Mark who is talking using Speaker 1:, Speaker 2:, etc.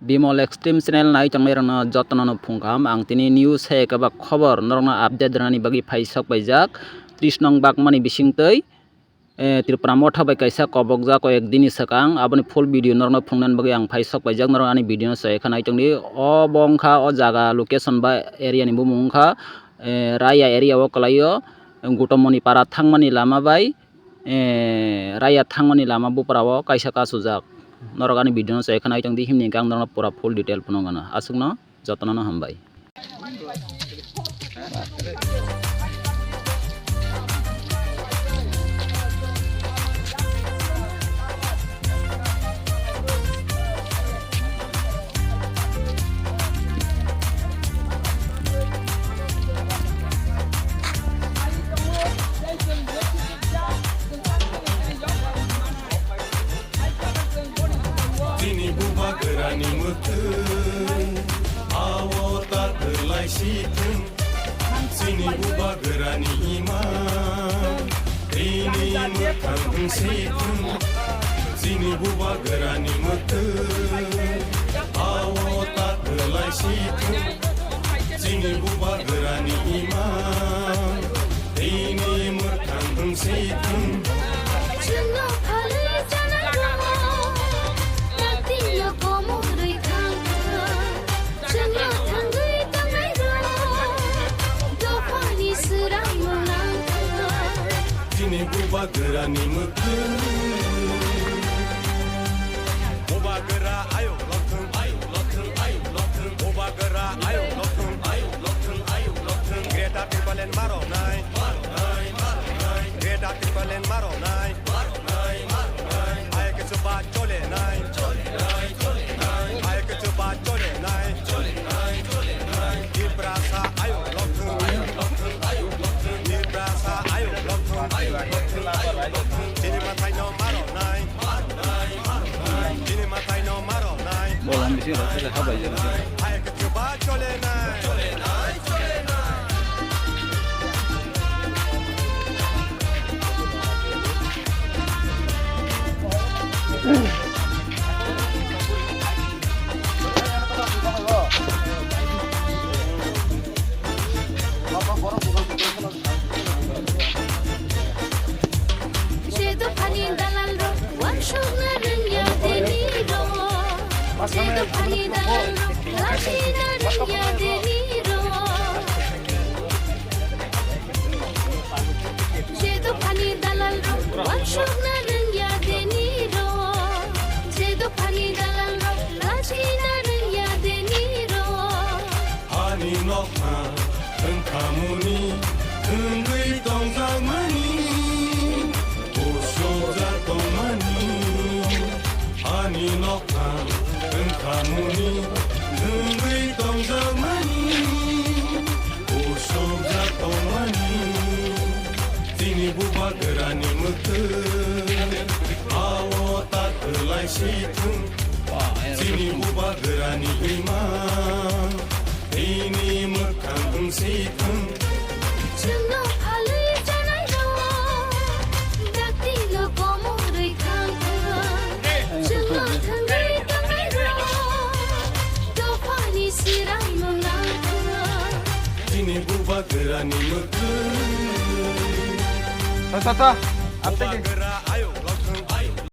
Speaker 1: Bimol Extreme channel nai changmai rangna jotno no phungkam ang tini news hai kaba khobor norna update rani bagi phaisok baijak 30 nong bakmani bisingtei Tripura motha bai kaisa kobokjak ko ekdini sakang aboni full video norno phungnan bagi ang phaisok baijak norno ani video no sai khanai tongni o bongkha o jaga location ba area ni bumung kha raya area o kalaio gutomoni para thangmani lama bai raya thangmani lama bupara o kaisa kasujak norogani video no sai khanai tongdi himni gang norno pura full detail punongana asukno jotno no hambai
Speaker 2: Gerani mutun awo tak terlai situn sini buba gerani iman ini mutang situn sini buba gerani mutun awo tak terlai situn sini buba gerani iman ini mutang situn Buba gerani mutun Buba gera ayo lokun Buba gera ayo lokun Greta Thunberg maro nai Greta Thunberg maro nai Ay ke coba chole nai Ay ke coba chole nai Di brasa ayo lokun Di brasa ayo lokun Sini matai no maro nai Sini matai no maro nai
Speaker 1: bolan bisi rasa habai jara
Speaker 2: Ay ke coba chole nai Ani nokna engkamuni engui tongzangmani Osoja tongmani Ani nokna engkamuni engui tongzangmani Osoja tongmani Sini buba gerani mutun awo tak terlai situn Sini buba gerani iman ini mekang situn
Speaker 3: Jengno halai janai ro Dakti lo komo rei kang Jengno thangai tangai ro Dopani sirai menang
Speaker 2: Sini buba gerani mekang
Speaker 4: Sasa, apa